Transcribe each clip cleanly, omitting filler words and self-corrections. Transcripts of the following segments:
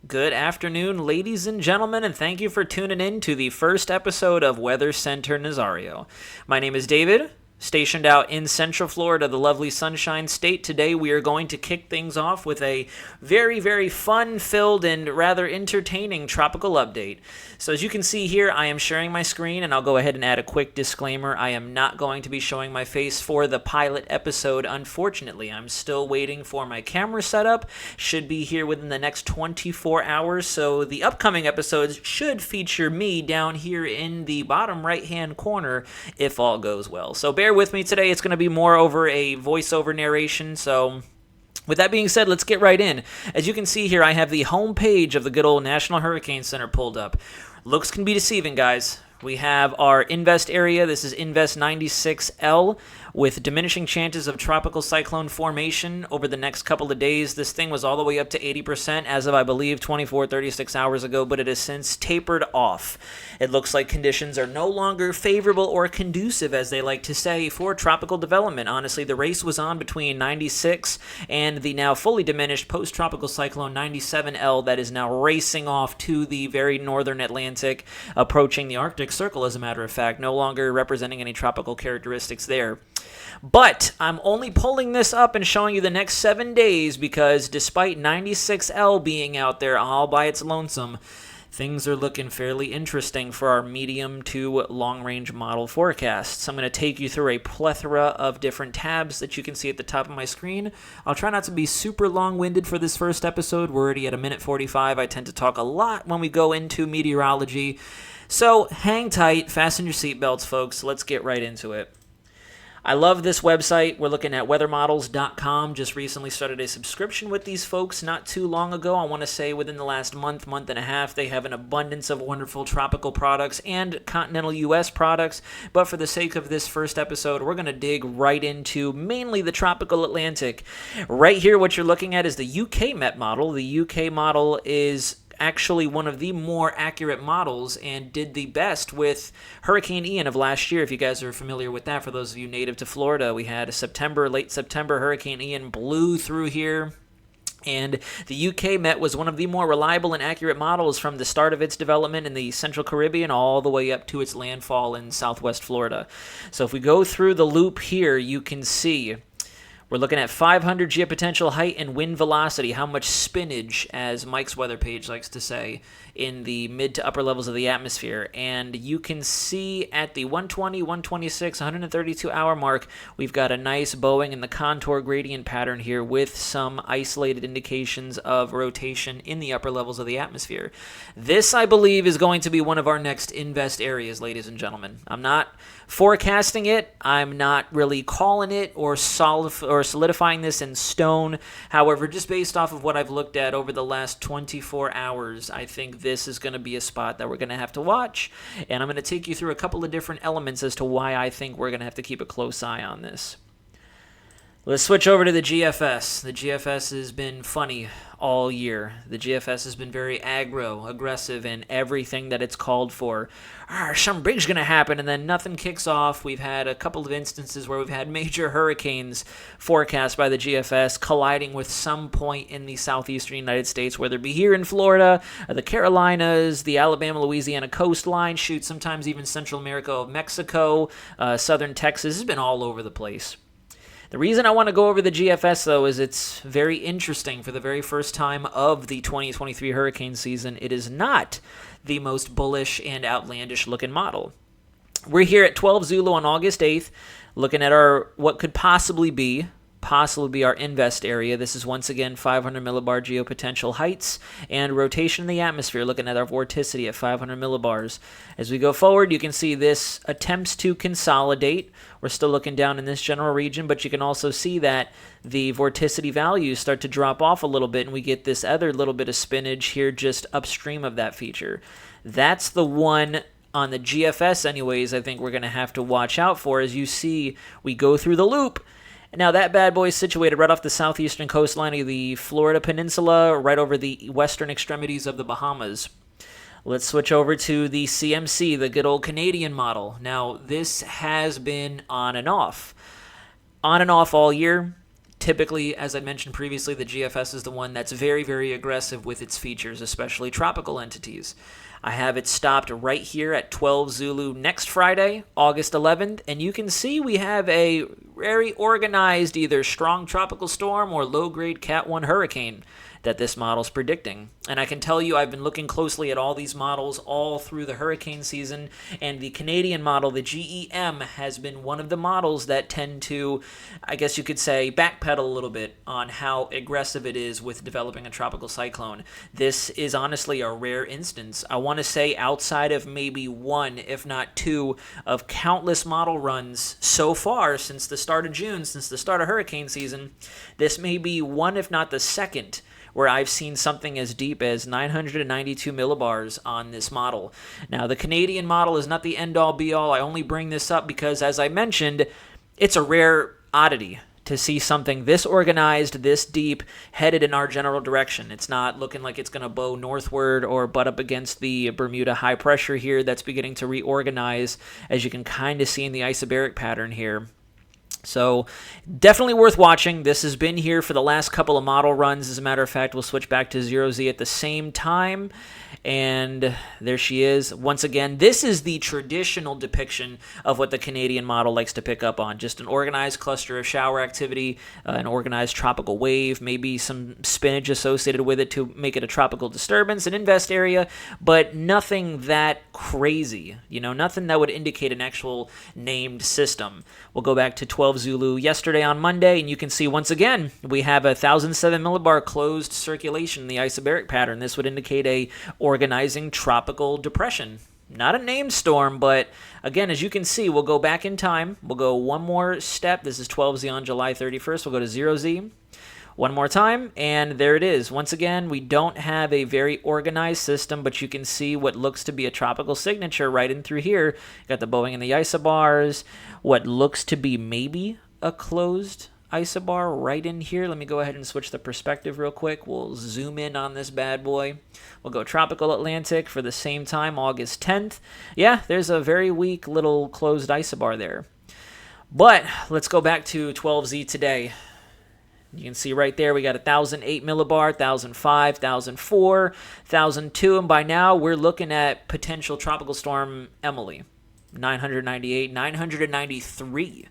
Good afternoon, ladies and gentlemen, and thank you for tuning in to the first episode of WxCenter Nazario. My name is David, stationed out in Central Florida, the lovely Sunshine State. Today we are going to kick things off with a very fun-filled and rather entertaining tropical update. So as you can see here, I am sharing my screen, and I'll go ahead and add a quick disclaimer. I am not going to be showing my face for the pilot episode, unfortunately. I'm still waiting for my camera setup. Should be here within the next 24 hours, so the upcoming episodes should feature me down here in the bottom right-hand corner if all goes well. So bear with me today. It's going to be more over a voiceover narration, so with that being said, let's get right in. As you can see here, I have the home page of the good old National Hurricane Center pulled up. Looks can be deceiving, guys. We have our invest area. This is Invest 96L with diminishing chances of tropical cyclone formation over the next couple of days. This thing was all the way up to 80% as of, I believe, 36 hours ago, but it has since tapered off. It looks like conditions are no longer favorable or conducive, as they like to say, for tropical development. Honestly, the race was on between 96 and the now fully diminished post-tropical cyclone 97L that is now racing off to the very northern Atlantic, approaching the Arctic Circle, as a matter of fact, no longer representing any tropical characteristics there. But I'm only pulling this up and showing you the next 7 days because despite 96L being out there all by its lonesome, things are looking fairly interesting for our medium to long-range model forecasts. I'm going to take you through a plethora of different tabs that you can see at the top of my screen. I'll try not to be super long-winded for this first episode. We're already at 1:45. I tend to talk a lot when we go into meteorology. So hang tight, fasten your seatbelts, folks. Let's get right into it. I love this website. We're looking at weathermodels.com. Just recently started a subscription with these folks not too long ago. I want to say within the last month and a half, they have an abundance of wonderful tropical products and continental U.S. products. But for the sake of this first episode, we're going to dig right into mainly the tropical Atlantic. Right here, what you're looking at is the UK Met model. The UK model is actually one of the more accurate models and did the best with Hurricane Ian of last year. If you guys are familiar with that, for those of you native to Florida, we had late September, Hurricane Ian blew through here. And the UK Met was one of the more reliable and accurate models from the start of its development in the Central Caribbean all the way up to its landfall in Southwest Florida. So if we go through the loop here, you can see we're looking at 500 geopotential height and wind velocity, how much spinach, as Mike's weather page likes to say, in the mid to upper levels of the atmosphere. And you can see at the 120, 126, 132 hour mark, we've got a nice bowing in the contour gradient pattern here with some isolated indications of rotation in the upper levels of the atmosphere. This, I believe, is going to be one of our next invest areas, ladies and gentlemen. I'm not forecasting it. I'm not really calling it or solidifying this in stone. However, just based off of what I've looked at over the last 24 hours, I think this is going to be a spot that we're going to have to watch. And I'm going to take you through a couple of different elements as to why I think we're going to have to keep a close eye on this. Let's switch over to the GFS. The GFS has been funny all year. The GFS has been very aggro, aggressive, and everything that it's called for. Something big's going to happen, and then nothing kicks off. We've had a couple of instances where we've had major hurricanes forecast by the GFS colliding with some point in the southeastern United States, whether it be here in Florida, the Carolinas, the Alabama-Louisiana coastline, sometimes even Central America, Mexico, southern Texas. It's been all over the place. The reason I want to go over the GFS, though, is it's very interesting. For the very first time of the 2023 hurricane season, it is not the most bullish and outlandish-looking model. We're here at 12 Zulu on August 8th, looking at our what could possibly be our invest area. This is once again 500 millibar geopotential heights and rotation in the atmosphere, looking at our vorticity at 500 millibars. As we go forward, you can see this attempts to consolidate. We're still looking down in this general region, but you can also see that the vorticity values start to drop off a little bit, and we get this other little bit of spinach here just upstream of that feature. That's the one on the GFS anyways I think we're going to have to watch out for. As you see, we go through the loop. Now, that bad boy is situated right off the southeastern coastline of the Florida Peninsula, right over the western extremities of the Bahamas. Let's switch over to the CMC, the good old Canadian model. Now, this has been on and off all year. Typically, as I mentioned previously, the GFS is the one that's very, very aggressive with its features, especially tropical entities. I have it stopped right here at 12 Zulu next Friday, August 11th, and you can see we have a very organized either strong tropical storm or low-grade Cat 1 hurricane that this model's predicting. And I can tell you I've been looking closely at all these models all through the hurricane season, and the Canadian model, the GEM, has been one of the models that tend to, I guess you could say, backpedal a little bit on how aggressive it is with developing a tropical cyclone. This is honestly a rare instance. I want to say outside of maybe one, if not two, of countless model runs so far since the start of June, since the start of hurricane season, this may be one, if not the second, where I've seen something as deep as 992 millibars on this model. Now, the Canadian model is not the end-all, be-all. I only bring this up because, as I mentioned, it's a rare oddity to see something this organized, this deep, headed in our general direction. It's not looking like it's going to bow northward or butt up against the Bermuda high pressure here that's beginning to reorganize, as you can kind of see in the isobaric pattern here. So definitely worth watching. This has been here for the last couple of model runs. As a matter of fact, we'll switch back to 0Z at the same time. And there she is. Once again, this is the traditional depiction of what the Canadian model likes to pick up on. Just an organized cluster of shower activity, an organized tropical wave, maybe some spinach associated with it to make it a tropical disturbance, an invest area, but nothing that crazy. Nothing that would indicate an actual named system. We'll go back to 12 Zulu yesterday on Monday, and you can see once again we have a 1,007 millibar closed circulation in the isobaric pattern. This would indicate a organizing tropical depression. Not a named storm, but again, as you can see, we'll go back in time. We'll go one more step. This is 12Z on July 31st. We'll go to 0Z. One more time, and there it is. Once again, we don't have a very organized system, but you can see what looks to be a tropical signature right in through here. Got the bowing and the isobars. What looks to be maybe a closed isobar right in here. Let me go ahead and switch the perspective real quick. We'll zoom in on this bad boy. We'll go tropical Atlantic for the same time, August 10th. Yeah, there's a very weak little closed isobar there. But let's go back to 12Z today. You can see right there we got 1,008 millibar, 1,005, 1,004, 1,002, and by now we're looking at potential tropical storm Emily. 998, 993,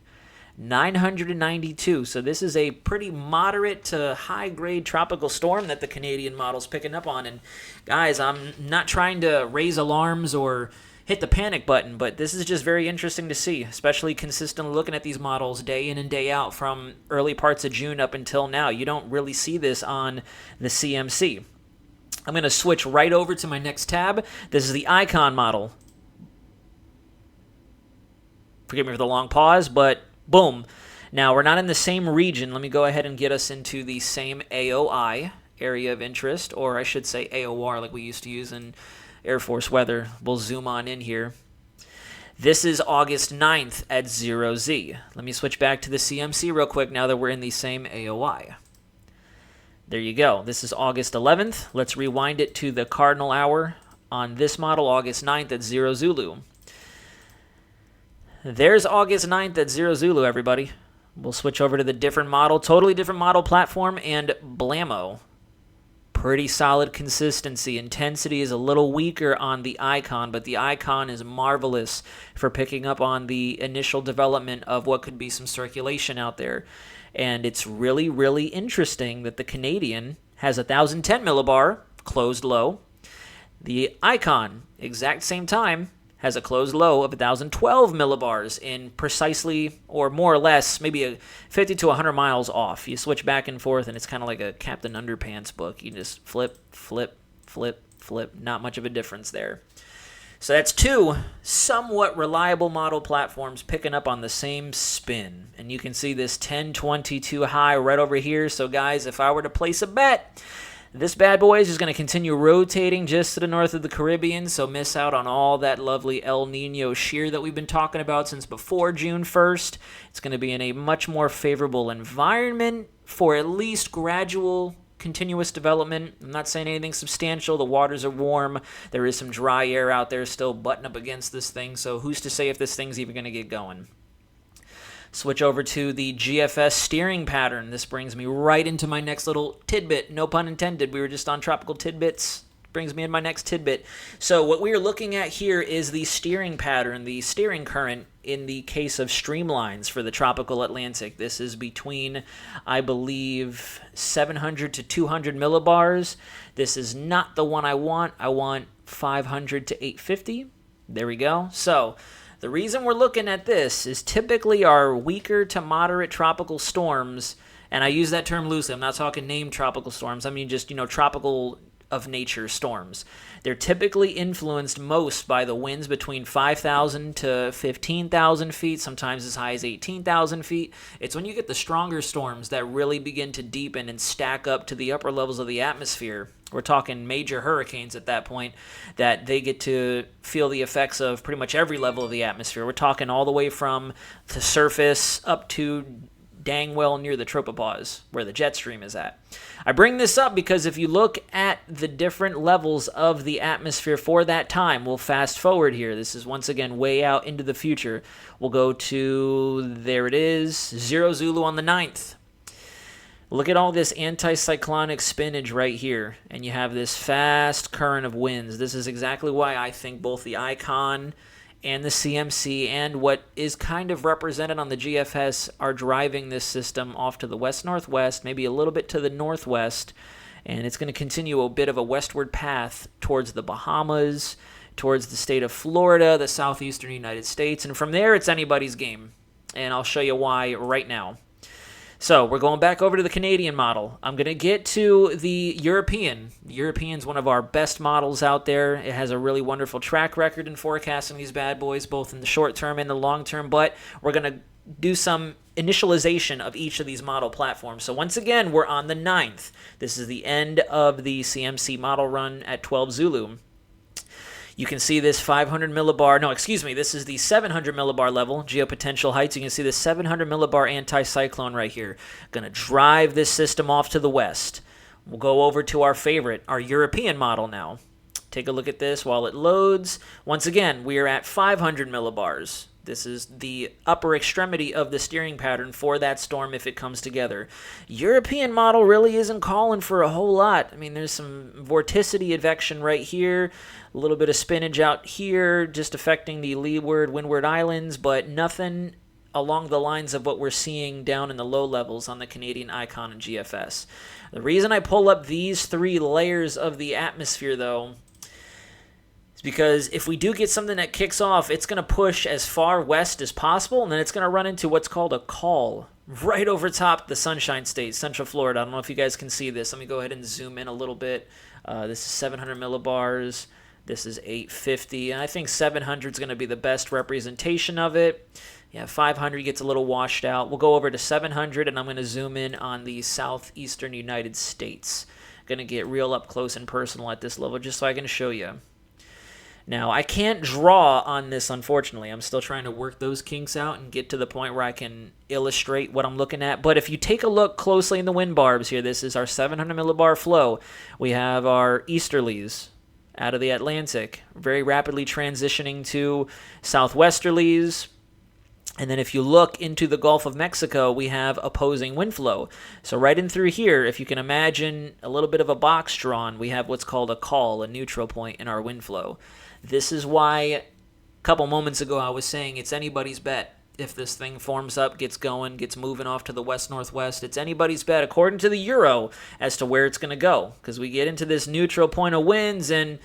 992. So this is a pretty moderate to high-grade tropical storm that the Canadian model's picking up on. And guys, I'm not trying to raise alarms or hit the panic button, but this is just very interesting to see, especially consistently looking at these models day in and day out from early parts of June up until now. You don't really see this on the CMC. I'm going to switch right over to my next tab. This is the Icon model. Forgive me for the long pause, but boom. Now, we're not in the same region. Let me go ahead and get us into the same AOI, area of interest, or I should say AOR like we used to use in Air Force weather. We'll zoom on in here. This is August 9th at 0Z. Let me switch back to the CMC real quick now that we're in the same AOI. There you go. This is August 11th. Let's rewind it to the cardinal hour on this model, August 9th at 0 Zulu. There's August 9th at 0 Zulu, everybody. We'll switch over to the different model, totally different model platform, and blammo. Pretty solid consistency. Intensity is a little weaker on the Icon, but the Icon is marvelous for picking up on the initial development of what could be some circulation out there. And it's really, really interesting that the Canadian has 1,010 millibar, closed low. The Icon, exact same time, has a closed low of 1,012 millibars in precisely, or more or less, maybe 50 to 100 miles off. You switch back and forth, and it's kind of like a Captain Underpants book. You just flip, flip, flip, flip. Not much of a difference there. So that's two somewhat reliable model platforms picking up on the same spin. And you can see this 1022 high right over here. So guys, if I were to place a bet, this bad boy is just going to continue rotating just to the north of the Caribbean, so miss out on all that lovely El Nino shear that we've been talking about since before June 1st. It's going to be in a much more favorable environment for at least gradual, continuous development. I'm not saying anything substantial. The waters are warm. There is some dry air out there still butting up against this thing, so who's to say if this thing's even going to get going? Switch over to the GFS steering pattern. This brings me right into my next little tidbit. No pun intended. We were just on tropical tidbits. Brings me in my next tidbit. So what we are looking at here is the steering pattern, the steering current in the case of streamlines for the tropical Atlantic. This is between, I believe, 700 to 200 millibars. This is not the one I want. I want 500 to 850. There we go. So the reason we're looking at this is typically our weaker to moderate tropical storms, and I use that term loosely. I'm not talking named tropical storms. I mean just, tropical of nature storms. They're typically influenced most by the winds between 5,000 to 15,000 feet, sometimes as high as 18,000 feet. It's when you get the stronger storms that really begin to deepen and stack up to the upper levels of the atmosphere. We're talking major hurricanes at that point, that they get to feel the effects of pretty much every level of the atmosphere. We're talking all the way from the surface up to dang well near the tropopause, where the jet stream is at. I bring this up because if you look at the different levels of the atmosphere for that time, we'll fast forward here. This is once again way out into the future. We'll go to, there it is, 0 Zulu on the 9th. Look at all this anticyclonic spinach right here, and you have this fast current of winds. This is exactly why I think both the Icon and the CMC and what is kind of represented on the GFS are driving this system off to the west-northwest, maybe a little bit to the northwest, and it's going to continue a bit of a westward path towards the Bahamas, towards the state of Florida, the southeastern United States, and from there it's anybody's game, and I'll show you why right now. So we're going back over to the Canadian model. I'm going to get to the European. The European's one of our best models out there. It has a really wonderful track record in forecasting these bad boys, both in the short term and the long term, but we're going to do some initialization of each of these model platforms. So once again, we're on the 9th. This is the end of the CMC model run at 12 Zulu. You can see this 500 millibar, this is the 700 millibar level, geopotential heights. You can see the 700 millibar anticyclone right here. Going to drive this system off to the west. We'll go over to our favorite, our European model now. Take a look at this while it loads. Once again, we are at 500 millibars. This is the upper extremity of the steering pattern for that storm if it comes together. European model really isn't calling for a whole lot. I mean, there's some vorticity advection right here, a little bit of spinach out here, just affecting the leeward, windward islands, but nothing along the lines of what we're seeing down in the low levels on the Canadian Icon and GFS. The reason I pull up these three layers of the atmosphere, though, because if we do get something that kicks off, it's going to push as far west as possible, and then it's going to run into what's called a call right over top the Sunshine State, Central Florida. I don't know if you guys can see this. Let me go ahead and zoom in a little bit. This is 700 millibars. This is 850, and I think 700 is going to be the best representation of it. Yeah, 500 gets a little washed out. We'll go over to 700, and I'm going to zoom in on the southeastern United States. Going to get real up close and personal at this level just so I can show you. Now, I can't draw on this, unfortunately. I'm still trying to work those kinks out and get to the point where I can illustrate what I'm looking at. But if you take a look closely in the wind barbs here, this is our 700 millibar flow. We have our easterlies out of the Atlantic, very rapidly transitioning to southwesterlies. And then if you look into the Gulf of Mexico, we have opposing wind flow. So right in through here, if you can imagine a little bit of a box drawn, we have what's called a call, a neutral point in our wind flow. This is why a couple moments ago I was saying it's anybody's bet. If this thing forms up, gets going, gets moving off to the west-northwest, it's anybody's bet, according to the Euro, as to where it's going to go. Because we get into this neutral point of winds, and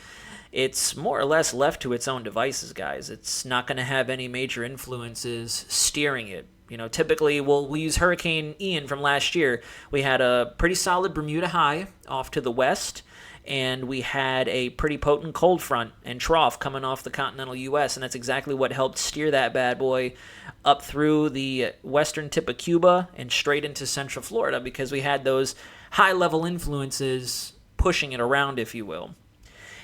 it's more or less left to its own devices, guys. It's not going to have any major influences steering it. Typically, we'll use Hurricane Ian from last year. We had a pretty solid Bermuda high off to the west, and we had a pretty potent cold front and trough coming off the continental U.S., and that's exactly what helped steer that bad boy up through the western tip of Cuba and straight into central Florida, because we had those high-level influences pushing it around, if you will.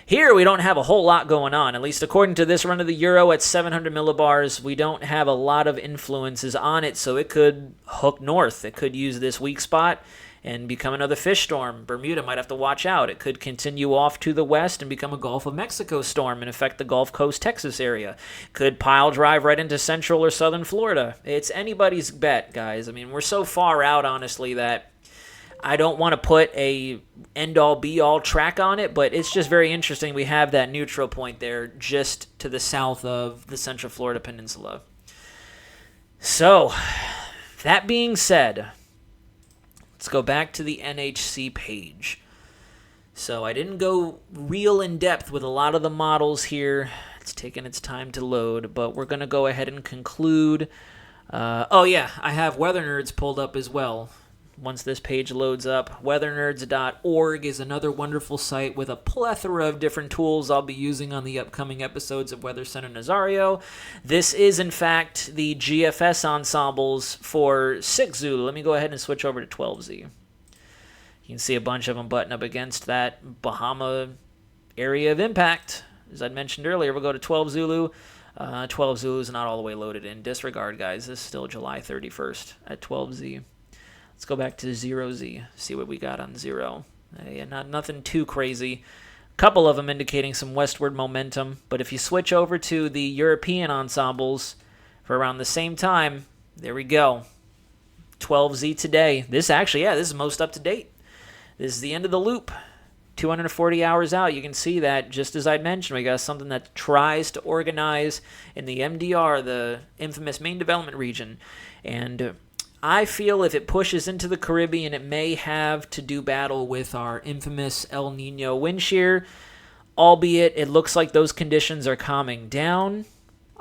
Here, we don't have a whole lot going on. At least according to this run of the Euro at 700 millibars, we don't have a lot of influences on it, so it could hook north. It could use this weak spot and become another fish storm. Bermuda might have to watch out. It could continue off to the west and become a Gulf of Mexico storm and affect the Gulf Coast, Texas area. Could pile drive right into central or southern Florida. It's anybody's bet, guys. I mean, we're so far out, honestly, that I don't want to put a end-all, be-all track on it, but it's just very interesting. We have that neutral point there just to the south of the Central Florida Peninsula. So, that being said, let's go back to the NHC page. So I didn't go real in-depth with a lot of the models here. It's taking its time to load, but we're going to go ahead and conclude. I have Weather Nerds pulled up as well. Once this page loads up, weathernerds.org is another wonderful site with a plethora of different tools I'll be using on the upcoming episodes of Weather Center Nazario. This is, in fact, the GFS ensembles for 6 Zulu. Let me go ahead and switch over to 12Z. You can see a bunch of them button up against that Bahama area of impact. As I mentioned earlier, we'll go to 12 Zulu. 12 Zulu is not all the way loaded in. Disregard, guys. This is still July 31st at 12Z. Let's go back to 0Z, see what we got on 0. Nothing too crazy. A couple of them indicating some westward momentum, but if you switch over to the European ensembles for around the same time, there we go. 12Z today. This is most up to date. This is the end of the loop. 240 hours out, you can see that, just as I mentioned, we got something that tries to organize in the MDR, the infamous main development region, and I feel if it pushes into the Caribbean, it may have to do battle with our infamous El Nino wind shear, albeit it looks like those conditions are calming down.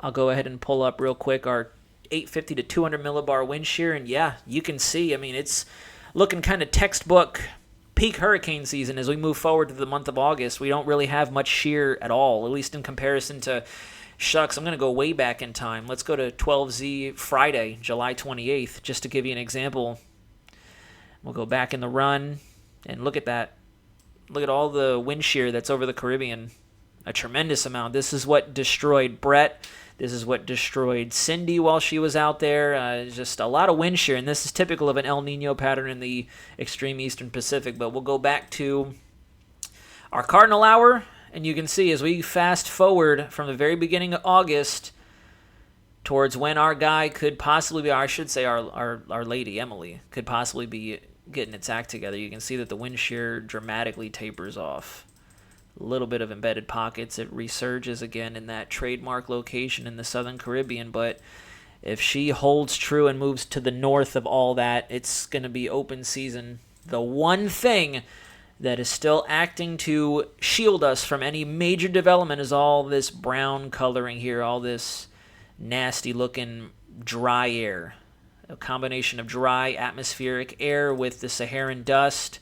I'll go ahead and pull up real quick our 850 to 200 millibar wind shear, and yeah, you can see, I mean, it's looking kind of textbook peak hurricane season as we move forward to the month of August. We don't really have much shear at all, at least in comparison to Shucks, I'm going to go way back in time. Let's go to 12Z Friday, July 28th, just to give you an example. We'll go back in the run, and look at that. Look at all the wind shear that's over the Caribbean. A tremendous amount. This is what destroyed Brett. This is what destroyed Cindy while she was out there. Just a lot of wind shear, and this is typical of an El Nino pattern in the extreme eastern Pacific. But we'll go back to our cardinal hour. And you can see as we fast forward from the very beginning of August towards when our guy could possibly be, I should say our lady, Emily, could possibly be getting its act together, you can see that the wind shear dramatically tapers off. A little bit of embedded pockets. It resurges again in that trademark location in the Southern Caribbean. But if she holds true and moves to the north of all that, it's going to be open season. The one thing that is still acting to shield us from any major development is all this brown coloring here, all this nasty-looking dry air. A combination of dry atmospheric air with the Saharan dust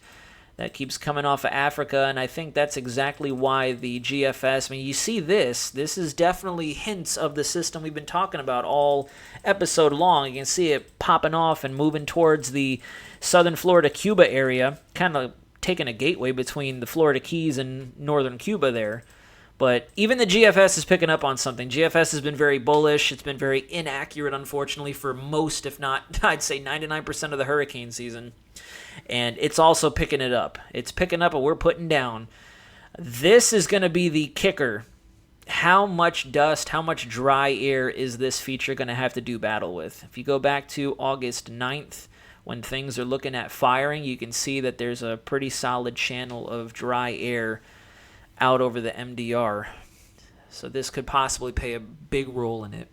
that keeps coming off of Africa, and I think that's exactly why the GFS, I mean, you see this is definitely hints of the system we've been talking about all episode long. You can see it popping off and moving towards the southern Florida, Cuba area, kind of taking a gateway between the Florida Keys and northern Cuba there. But even the GFS is picking up on something. GFS has been very bullish. It's been very inaccurate, unfortunately, for most, if not, I'd say 99% of the hurricane season. And it's also picking it up. It's picking up and we're putting down. This is going to be the kicker. How much dust, how much dry air is this feature going to have to do battle with? If you go back to August 9th, when things are looking at firing, you can see that there's a pretty solid channel of dry air out over the MDR. So this could possibly play a big role in it.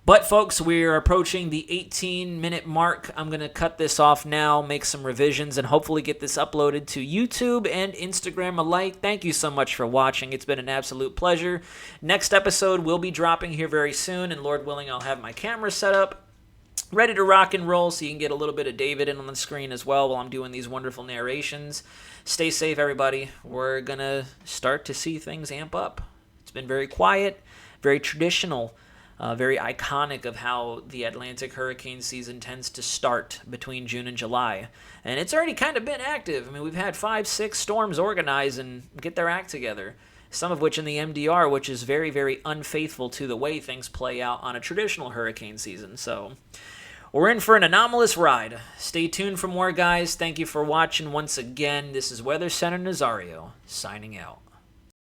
But folks, we're approaching the 18-minute mark. I'm going to cut this off now, make some revisions, and hopefully get this uploaded to YouTube and Instagram alike. Thank you so much for watching. It's been an absolute pleasure. Next episode will be dropping here very soon, and Lord willing, I'll have my camera set up, ready to rock and roll, so you can get a little bit of David in on the screen as well while I'm doing these wonderful narrations. Stay safe, everybody. We're going to start to see things amp up. It's been very quiet, very traditional, very iconic of how the Atlantic hurricane season tends to start between June and July. And it's already kind of been active. I mean, we've had 5-6 storms organize and get their act together, some of which in the MDR, which is very, very unfaithful to the way things play out on a traditional hurricane season. So we're in for an anomalous ride. Stay tuned for more, guys. Thank you for watching once again. This is WxCenter Nazario, signing out.